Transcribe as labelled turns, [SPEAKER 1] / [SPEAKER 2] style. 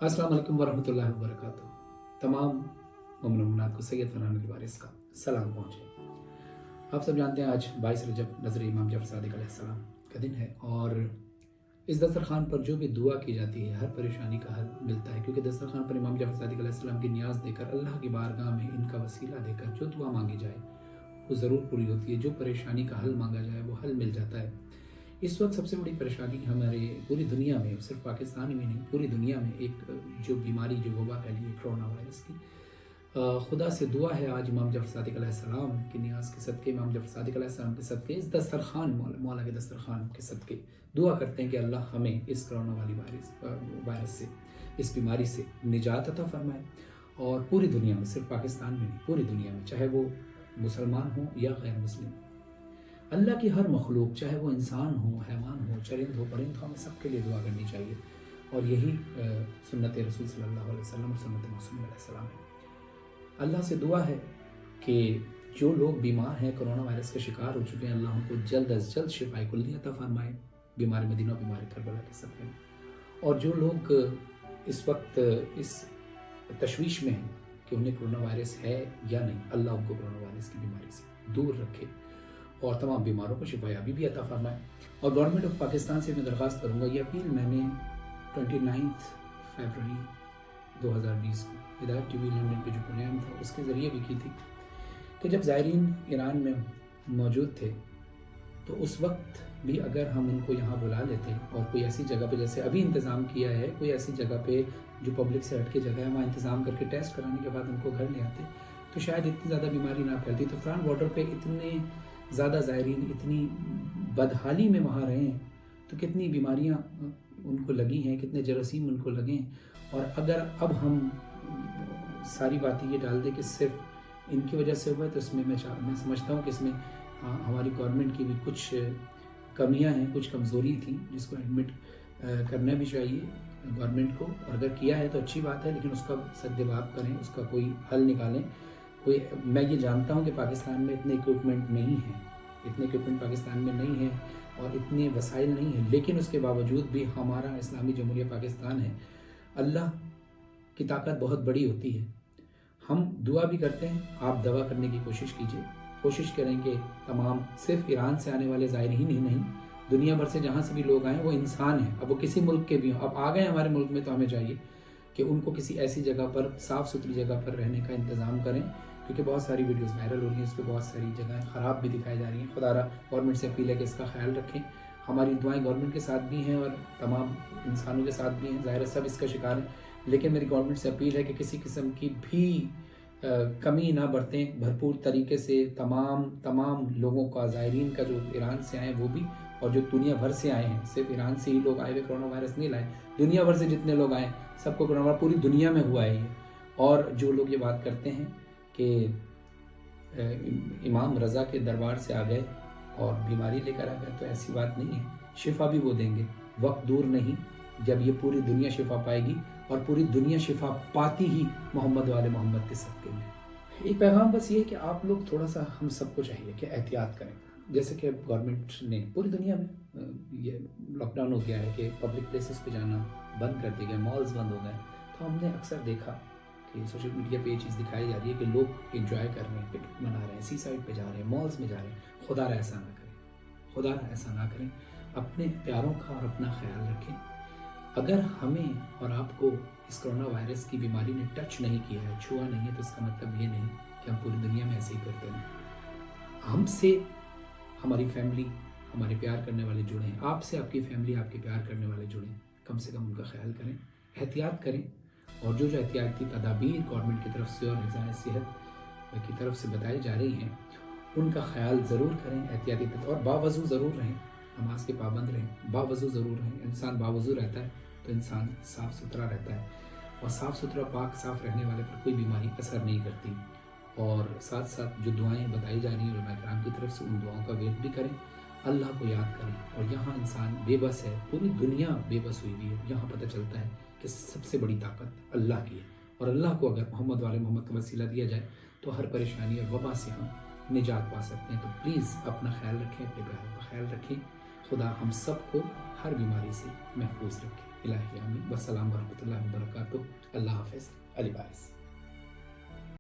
[SPEAKER 1] अस्सलाम वालेकुम वरहमतुल्लाहि वबरकातुहू। तमाम मुमिन-मुमिनात को सैयद फरहान अल-वारिस का सलाम पहुँचे। आप सब जानते हैं आज 22 रजब नज़र इमाम जफ़र सादिक़ अलैहिस्सलाम का दिन है और इस दस्तरखान पर जो भी दुआ की जाती है हर परेशानी का हल मिलता है, क्योंकि दस्तरखान पर इमाम जफ़र सादिक़ अलैहिस्सलाम की नियाज़ देकर अल्लाह की बारगाह में इनका वसीला देकर जो दुआ मांगी जाए वो ज़रूर पूरी होती है। जो परेशानी का हल मांगा जाए वो हल मिल जाता है। इस वक्त सबसे बड़ी परेशानी हमारे पूरी दुनिया में, सिर्फ पाकिस्तान में नहीं पूरी दुनिया में एक जो बीमारी, जो वबा फैली है कोरोना वायरस की। खुदा से दुआ है आज इमाम जफ़र सादिक़ अलैहिस्सलाम की नियाज़ के सदक़े, इमाम जफ़र सादिक़ अलैहिस्सलाम के सदक़े, इस दस्तरखान मौला के दस्तरखान के सदक़े दुआ करते हैं कि अल्लाह हमें इस कोरोना वाली वायरस से, इस बीमारी से निजात अता फरमाए। और पूरी दुनिया में, सिर्फ पाकिस्तान में नहीं पूरी दुनिया में, चाहे वो मुसलमान हो या गैर मुस्लिम, अल्लाह की हर मखलूक, चाहे वो इंसान हो, हैवान हो, चरिंद हो, परिंद हो, हमें सबके लिए दुआ करनी चाहिए। और यही सुन्नत रसूल सल्लल्लाहु अलैहि वसल्लम और सुन्नत मासूम अलैहिस्सलाम है। अल्लाह से दुआ है कि जो लोग बीमार हैं, कोरोना वायरस के शिकार हो चुके हैं, अल्लाह उनको जल्द अज जल्द शिफाए कुल्ली अता फरमाए। बीमार मदीना, बीमार करबला के सबके में। और जो लोग इस वक्त इस तशवीश में हैं कि उन्हें कोरोना वायरस है या नहीं, अल्लाह उनको कोरोना वायरस की बीमारी से दूर रखे और तमाम बीमारों को शिफायाबी भी अता फरमाए। और गवर्नमेंट ऑफ पाकिस्तान से मैं दरख्वास्त करूँगा, ये अपील मैंने 29 फरवरी 2020 को हिदायत टीवी लंदन पे जो प्रोग्राम था उसके ज़रिए भी की थी कि जब ज़ायरीन ईरान में मौजूद थे तो उस वक्त भी अगर हम उनको यहाँ बुला लेते और कोई ऐसी जगह पे, जैसे अभी इंतज़ाम किया है, कोई ऐसी जगह पे जो पब्लिक से हट के जगह है, वहाँ इंतज़ाम करके टेस्ट कराने के बाद उनको घर ले आते तो शायद इतनी ज़्यादा बीमारी ना फैलती। तो अफगान बॉर्डर पे इतने ज़्यादा ज़ायरीन इतनी बदहाली में वहाँ रहे हैं तो कितनी बीमारियाँ उनको लगी हैं, कितने जरासीम उनको लगे हैं। और अगर अब हम सारी बातें ये डाल दें कि सिर्फ इनकी वजह से हुआ है तो इसमें मैं समझता हूँ कि इसमें हमारी गवर्नमेंट की भी कुछ कमियां हैं, कुछ कमज़ोरी थी जिसको एडमिट करना भी चाहिए गवर्नमेंट को। और अगर किया है तो अच्छी बात है, लेकिन उसका सद्देबाब करें, उसका कोई हल निकालें। मैं ये जानता हूँ कि पाकिस्तान में इतने इक्विपमेंट नहीं हैं, इतने इक्विपमेंट पाकिस्तान में नहीं है और इतने वसाइल नहीं हैं, लेकिन उसके बावजूद भी हमारा इस्लामी जमहूरिया पाकिस्तान है। अल्लाह की ताकत बहुत बड़ी होती है। हम दुआ भी करते हैं, आप दवा करने की कोशिश कीजिए, कोशिश करें कि तमाम सिर्फ ईरान से आने वाले ज़ायरीन ही नहीं, दुनिया भर से जहाँ से भी लोग आएँ वो इंसान हैं, अब वो किसी मुल्क के भी हों। अब आ गए हमारे मुल्क में तो हमें चाहिए कि उनको किसी ऐसी जगह पर, साफ़ सुथरी जगह पर रहने का इंतज़ाम करें, क्योंकि बहुत सारी वीडियोस वायरल हो रही हैं, इस पर बहुत सारी जगहें ख़राब भी दिखाई जा रही हैं। खुदारा गवर्नमेंट से अपील है कि इसका ख्याल रखें। हमारी दुआएं गवर्नमेंट के साथ भी हैं और तमाम इंसानों के साथ भी हैं, ज़ाहिर है सब इसका शिकार हैं, लेकिन मेरी गवर्नमेंट से अपील है कि किसी किस्म की भी कमी ना बरतें, भरपूर तरीके से तमाम लोगों का, ज़ायरीन का जो ईरान से आए वो भी, और जो दुनिया भर से आए हैं, सिर्फ ईरान से ही लोग आए हुए कोरोना वायरस नहीं लाए, दुनिया भर से जितने लोग आए सबको कोरोना वायरस पूरी दुनिया में हुआ है ये। और जो लोग ये बात करते हैं कि इमाम रज़ा के दरबार से आ गए और बीमारी लेकर आ गए, तो ऐसी बात नहीं है। शिफा भी वो देंगे, वक्त दूर नहीं जब ये पूरी दुनिया शिफा पाएगी, और पूरी दुनिया शिफा पाती ही मोहम्मद वाले मोहम्मद के सदक़े में। एक पैगाम बस ये है कि आप लोग थोड़ा सा, हम सबको चाहिए कि एहतियात करें। जैसे कि गवर्नमेंट ने पूरी दुनिया में ये लॉकडाउन हो गया है कि पब्लिक प्लेसेस पे जाना बंद कर दिया गया, मॉल्स बंद हो गए, तो हमने अक्सर देखा कि सोशल मीडिया पे ये चीज़ दिखाई जा रही है कि लोग एंजॉय कर रहे हैं, पिकनिक मना रहे हैं, सी साइड पे जा रहे हैं, मॉल्स में जा रहे हैं। खुदा ऐसा ना करें, खुदा ऐसा ना करें। अपने प्यारों का और अपना ख्याल रखें। अगर हमें और आपको इस कोरोना वायरस की बीमारी ने टच नहीं किया है, छुआ नहीं है, तो इसका मतलब ये नहीं कि हम पूरी दुनिया में ऐसे ही करते रहें। हमसे हमारी फैमिली, हमारे प्यार करने वाले जुड़े हैं, आपसे आपकी फैमिली, आपके प्यार करने वाले जुड़े हैं, कम से कम उनका ख्याल करें, एहतियात करें। और जो एहतियाती तदाबीर गवर्नमेंट की तरफ से और हिफ़्ज़ सेहत की तरफ से बताई जा रही हैं उनका ख्याल ज़रूर करें, एहतियाती और बावज़ू ज़रूर रहें, नमाज के पाबंद रहें, बावज़ू ज़रूर रहें। इंसान बावज़ू रहता है तो इंसान साफ़ सुथरा रहता है, और साफ़ सुथरा पाक साफ़ रहने वाले पर कोई बीमारी असर नहीं करती। और साथ साथ जो दुआएं बताई जा रही हैं उलमा किराम की तरफ से, उन दुआओं का वेट भी करें, अल्लाह को याद करें। और यहाँ इंसान बेबस है, पूरी दुनिया बेबस हुई है, यहाँ पता चलता है कि सबसे बड़ी ताकत अल्लाह की है। और अल्लाह को अगर मोहम्मद वाले मोहम्मद का वसीला दिया जाए तो हर परेशानी और वबा से हम निजात पा सकते हैं। तो प्लीज़ अपना ख्याल रखें, अपने प्यारों का ख्याल रखें। खुदा हम सबको हर बीमारी से महफूज रखें। الہی آمین. والسلام ورحمۃ اللہ وبرکاتہ. اللہ حافظ. علی باعث.